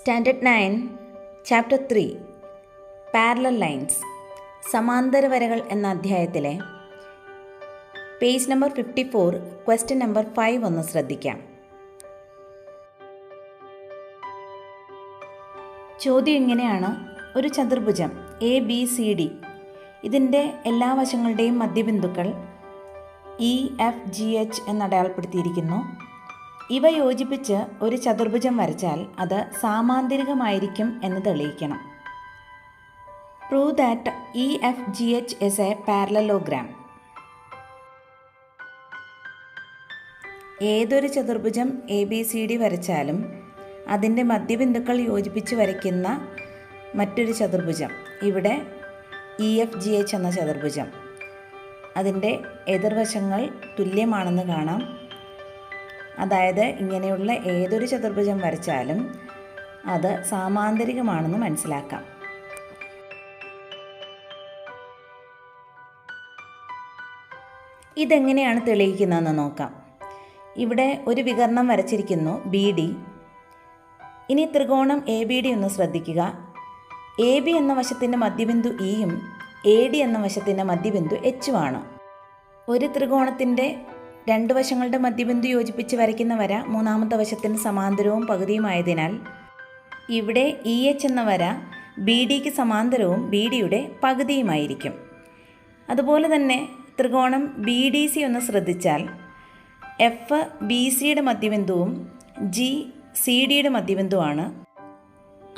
Standard 9 chapter 3 parallel lines സമാന്തര വരകൾ എന്ന അധ്യായത്തിലെ പേജ് നമ്പർ 54 ക്വസ്റ്റ്യൻ നമ്പർ 5 ഒന്ന് ശ്രദ്ധിക്കാം. ചോദ്യം ഇങ്ങനെയാണ്: ഒരു ചതുർഭുജം ABCD, ഇതിൻ്റെ എല്ലാ വശങ്ങളുടെയും മധ്യബിന്ദുക്കൾ EFGH എന്നടയാളപ്പെടുത്തിയിരിക്കുന്നു. ഇവ യോജിപ്പിച്ച് ഒരു ചതുർഭുജം വരച്ചാൽ അത് സാമാന്തരികമായിരിക്കും എന്ന് തെളിയിക്കണം. Prove that EFGH is a parallelogram. ഏതൊരു ചതുർഭുജം ABCD വരച്ചാലും അതിൻ്റെ മധ്യബിന്ദുക്കൾ യോജിപ്പിച്ച് വരയ്ക്കുന്ന മറ്റൊരു ചതുർഭുജം, ഇവിടെ EFGH എന്ന ചതുർഭുജം, അതിൻ്റെ എതിർവശങ്ങൾ തുല്യമാണെന്ന് കാണാം. അതായത് ഇങ്ങനെയുള്ള ഏതൊരു ചതുർഭുജം വരച്ചാലും അത് സാമാന്തരികമാണെന്ന് മനസ്സിലാക്കാം. ഇതെങ്ങനെയാണ് തെളിയിക്കുന്നതെന്ന് നോക്കാം. ഇവിടെ ഒരു വികർണം വരച്ചിരിക്കുന്നു BD. ഇനി ത്രികോണം ABD ഒന്ന് ശ്രദ്ധിക്കുക. AB എന്ന വശത്തിൻ്റെ മധ്യബിന്ദു Eയും AD എന്ന വശത്തിൻ്റെ മധ്യബിന്ദു Hഉം ആണ്. ഒരു ത്രികോണത്തിൻ്റെ രണ്ട് വശങ്ങളുടെ മധ്യബിന്ദു യോജിപ്പിച്ച് വരയ്ക്കുന്ന വര മൂന്നാമത്തെ വശത്തിന് സമാന്തരവും പകുതിയുമായതിനാൽ ഇവിടെ EH എന്ന വര BDക്ക് സമാന്തരവും BDയുടെ പകുതിയുമായിരിക്കും. അതുപോലെ തന്നെ ത്രികോണം BDC ഒന്ന് ശ്രദ്ധിച്ചാൽ F BCയുടെ മധ്യബിന്ദുവും G CDയുടെ മധ്യബിന്ദുവാണ്.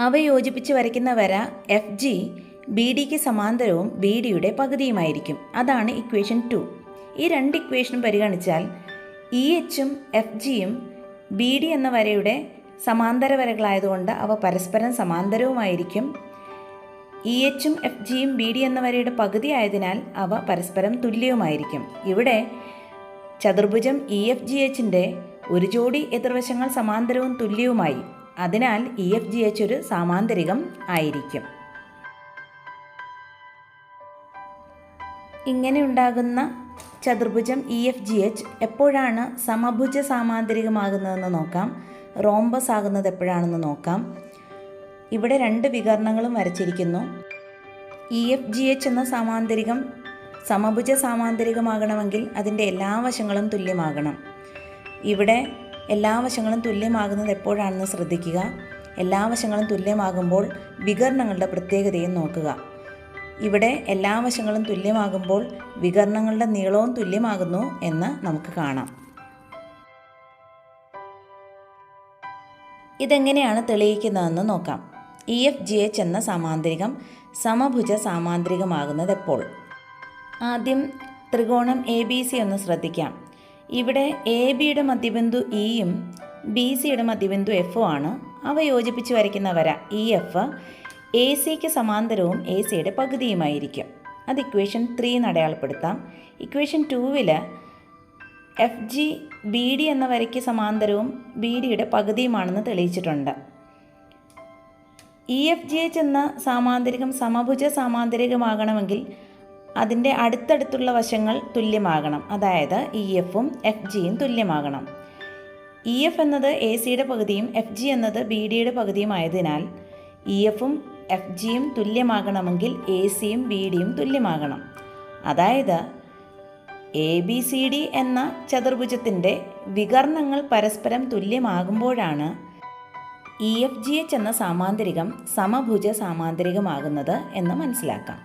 അവ യോജിപ്പിച്ച് വരയ്ക്കുന്ന വര FG BDക്ക് സമാന്തരവും BDയുടെ പകുതിയുമായിരിക്കും. അതാണ് ഇക്വേഷൻ 2. ഈ രണ്ട് ഇക്വേഷനും പരിഗണിച്ചാൽ EHഉം FGയും BD എന്ന വരയുടെ സമാന്തര വരകളായതുകൊണ്ട് അവ പരസ്പരം സമാന്തരവുമായിരിക്കും. EHഉം FGയും BD എന്ന വരയുടെ പകുതി ആയതിനാൽ അവ പരസ്പരം തുല്യവുമായിരിക്കും. ഇവിടെ ചതുർഭുജം EFGHൻ്റെ ഒരു ജോഡി എതിർവശങ്ങൾ സമാന്തരവും തുല്യവുമായി. അതിനാൽ EFGH ഒരു സാമാന്തരികം ആയിരിക്കും. ഇങ്ങനെ ഉണ്ടാകുന്ന ചതുർഭുജം EFGH എപ്പോഴാണ് സമഭുജ സാമാന്തരികമാകുന്നതെന്ന് നോക്കാം. റോംബസ് ആകുന്നത് എപ്പോഴാണെന്ന് നോക്കാം. ഇവിടെ രണ്ട് വികർണങ്ങളും വരച്ചിരിക്കുന്നു. EFGH എന്ന സാമാന്തരികം സമഭുജ സാമാന്തരികമാകണമെങ്കിൽ അതിൻ്റെ എല്ലാ വശങ്ങളും തുല്യമാകണം. ഇവിടെ എല്ലാ വശങ്ങളും തുല്യമാകുന്നത് എപ്പോഴാണെന്ന് ശ്രദ്ധിക്കുക. എല്ലാ വശങ്ങളും തുല്യമാകുമ്പോൾ വികർണങ്ങളുടെ പ്രത്യേകതയും നോക്കുക. ഇവിടെ എല്ലാ വശങ്ങളും തുല്യമാകുമ്പോൾ വികർണങ്ങളുടെ നീളവും തുല്യമാകുന്നു എന്ന് നമുക്ക് കാണാം. ഇതെങ്ങനെയാണ് തെളിയിക്കുന്നതെന്ന് നോക്കാം. EFGH എന്ന സാമാന്തരികം സമഭുജ സാമാന്തരികമാകുന്നത് എപ്പോൾ? ആദ്യം ത്രികോണം ABC ഒന്ന് ശ്രദ്ധിക്കാം. ഇവിടെ ABയുടെ മധ്യബിന്ദു Eയും BCയുടെ മധ്യബിന്ദു Fഉം ആണ്. അവ യോജിപ്പിച്ച് വരയ്ക്കുന്ന വര EF ACക്ക് സമാന്തരവും ACയുടെ പകുതിയുമായിരിക്കും. അത് ഇക്വേഷൻ 3 അടയാളപ്പെടുത്താം. ഇക്വേഷൻ 2 FG BD എന്ന വരയ്ക്ക് സമാന്തരവും BDയുടെ പകുതിയുമാണെന്ന് തെളിയിച്ചിട്ടുണ്ട്. EFGH എന്ന സാമാന്തരികം സമഭുജ സാമാന്തരികമാകണമെങ്കിൽ അതിൻ്റെ അടുത്തടുത്തുള്ള വശങ്ങൾ തുല്യമാകണം. അതായത് EFഉം FGയും തുല്യമാകണം. EF എന്നത് ACയുടെ പകുതിയും FG എന്നത് BDയുടെ പകുതിയുമായതിനാൽ EFഉം FGയും തുല്യമാകണമെങ്കിൽ ACയും BDയും തുല്യമാകണം. അതായത് ABCD എന്ന ചതുർഭുജത്തിൻ്റെ വികർണങ്ങൾ പരസ്പരം തുല്യമാകുമ്പോഴാണ് EFGH എന്ന സാമാന്തരികം സമഭുജ സാമാന്തരികമാകുന്നത് എന്ന് മനസ്സിലാക്കാം.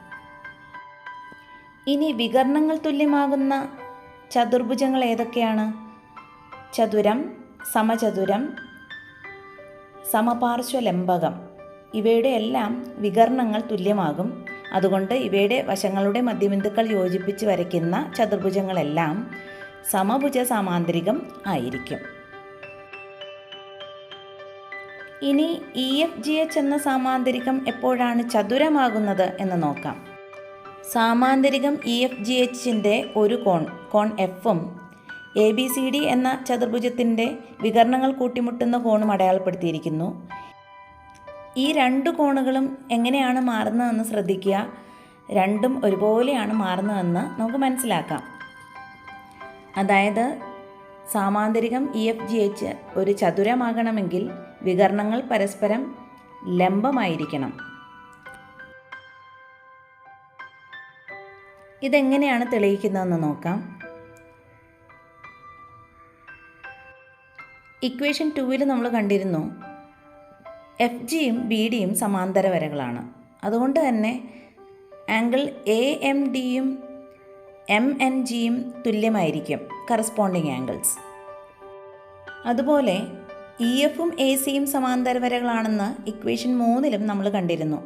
ഇനി വികർണങ്ങൾ തുല്യമാകുന്ന ചതുർഭുജങ്ങൾ ഏതൊക്കെയാണ്? ചതുരം, സമചതുരം, സമപാർശ്വലംബകം, ഇവയുടെ എല്ലാം വികർണങ്ങൾ തുല്യമാകും. അതുകൊണ്ട് ഇവയുടെ വശങ്ങളുടെ മധ്യബിന്ദുക്കൾ യോജിപ്പിച്ച് വരയ്ക്കുന്ന ചതുർഭുജങ്ങളെല്ലാം സമഭുജ സാമാന്തരികം ആയിരിക്കും. ഇനി EFGH എന്ന സാമാന്തരികം എപ്പോഴാണ് ചതുരമാകുന്നത് എന്ന് നോക്കാം. സാമാന്തരികം EFGHൻ്റെ ഒരു കോൺ Fഉം ABCD എന്ന ചതുർഭുജത്തിൻ്റെ വികർണങ്ങൾ കൂട്ടിമുട്ടുന്ന കോണും അടയാളപ്പെടുത്തിയിരിക്കുന്നു. ഈ രണ്ട് കോണുകളും എങ്ങനെയാണ് മാറുന്നതെന്ന് ശ്രദ്ധിക്കുക. രണ്ടും ഒരുപോലെയാണ് മാറുന്നതെന്ന് നമുക്ക് മനസ്സിലാക്കാം. അതായത് സാമാന്തരികം EFGH ഒരു ചതുരമാകണമെങ്കിൽ വികർണങ്ങൾ പരസ്പരം ലംബമായിരിക്കണം. ഇതെങ്ങനെയാണ് തെളിയിക്കുന്നതെന്ന് നോക്കാം. ഇക്വേഷൻ 2 നമ്മൾ കണ്ടിരുന്നു എഫ് ജിയും ബി ഡിയും സമാന്തര വരകളാണ്. അതുകൊണ്ട് തന്നെ ആംഗിൾ എ എം ഡിയും എം എൻ ജിയും തുല്യമായിരിക്കും, കറസ്പോണ്ടിങ് ആംഗിൾസ്. അതുപോലെ ഇ എഫും എ സിയും സമാന്തര വരകളാണെന്ന് ഇക്വേഷൻ 3 നമ്മൾ കണ്ടിരുന്നു.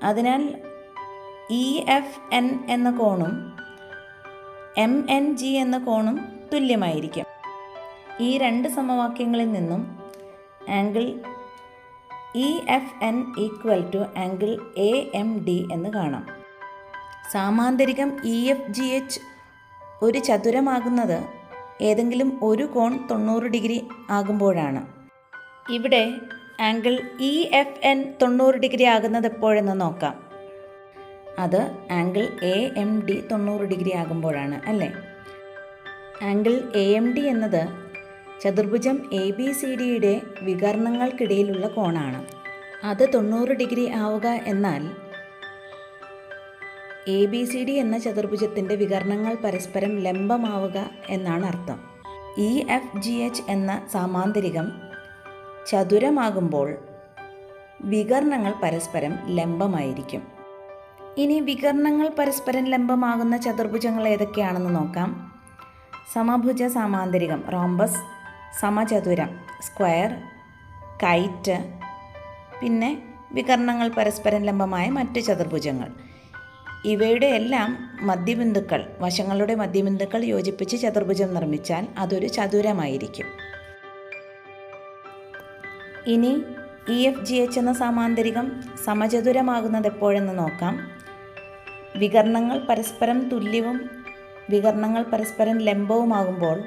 അതിനാൽ ഇ എഫ് എൻ എന്ന കോണും എം എൻ ജി എന്ന കോണും തുല്യമായിരിക്കും. ഈ രണ്ട് സമവാക്യങ്ങളിൽ നിന്നും angle E F N equal to angle A M D എന്ന് കാണാം. സാമാന്തരികം ഇ എഫ് ജി എച്ച് ഒരു ചതുരമാകുന്നത് ഏതെങ്കിലും ഒരു കോൺ 90 ഡിഗ്രി ആകുമ്പോഴാണ്. ഇവിടെ angle E F N 90 degree ആകുന്നത് എപ്പോഴെന്ന് നോക്കാം. അത് angle A M D 90 degree ആകുമ്പോഴാണ്, അല്ലേ? ആംഗിൾ എ എം ഡി എന്നത് ചതുർഭുജം എ ബി സി ഡിയുടെ വികർണങ്ങൾക്കിടയിലുള്ള കോണാണ്. അത് 90 ഡിഗ്രി ആവുക എന്നാൽ എ ബി സി ഡി എന്ന ചതുർഭുജത്തിൻ്റെ വികർണങ്ങൾ പരസ്പരം ലംബമാവുക എന്നാണ് അർത്ഥം. ഇ എഫ് ജി എച്ച് എന്ന സാമാന്തരികം ചതുരമാകുമ്പോൾ വികർണങ്ങൾ പരസ്പരം ലംബമായിരിക്കും. ഇനി വികർണങ്ങൾ പരസ്പരം ലംബമാകുന്ന ചതുർഭുജങ്ങൾ ഏതൊക്കെയാണെന്ന് നോക്കാം. സമഭുജ സാമാന്തരികം റോംബസ്, സമചതുരം സ്ക്വയർ, കൈറ്റ്, പിന്നെ വികർണങ്ങൾ പരസ്പരം ലംബമായ മറ്റ് ചതുർഭുജങ്ങൾ. ഇവയുടെ എല്ലാം മധ്യബിന്ദുക്കൾ, വശങ്ങളുടെ മധ്യബിന്ദുക്കൾ യോജിപ്പിച്ച് ചതുർഭുജം നിർമ്മിച്ചാൽ അതൊരു ചതുരമായിരിക്കും. ഇനി ഇ എഫ് ജി എച്ച് എന്ന സാമാന്തരികം സമചതുരമാകുന്നത് എപ്പോഴെന്ന് നോക്കാം. വികർണങ്ങൾ പരസ്പരം തുല്യവും വികർണങ്ങൾ പരസ്പരം ലംബവുമാകുമ്പോൾ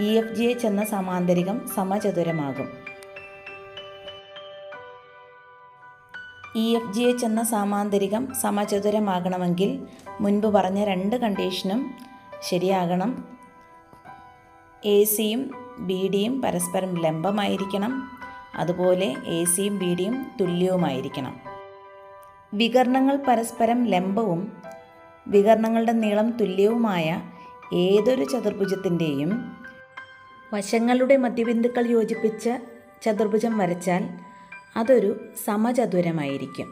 ഇ എഫ് ജി എച്ച് എന്ന സമാന്തരികം സമചതുരമാകും. ഇ എഫ് ജി എച്ച് എന്ന സാമാന്തരികം സമചതുരമാകണമെങ്കിൽ മുൻപ് പറഞ്ഞ രണ്ട് കണ്ടീഷനും ശരിയാകണം. എ സിയും ബി ഡിയും പരസ്പരം ലംബമായിരിക്കണം. അതുപോലെ എ സിയും ബി ഡിയും തുല്യവുമായിരിക്കണം. വികർണങ്ങൾ പരസ്പരം ലംബവും വികർണങ്ങളുടെ നീളം തുല്യവുമായ ഏതൊരു ചതുർഭുജത്തിൻ്റെയും വശങ്ങളുടെ മധ്യബിന്ദുക്കൾ യോജിപ്പിച്ച് ചതുർഭുജം വരച്ചാൽ അതൊരു സമചതുരമായിരിക്കും.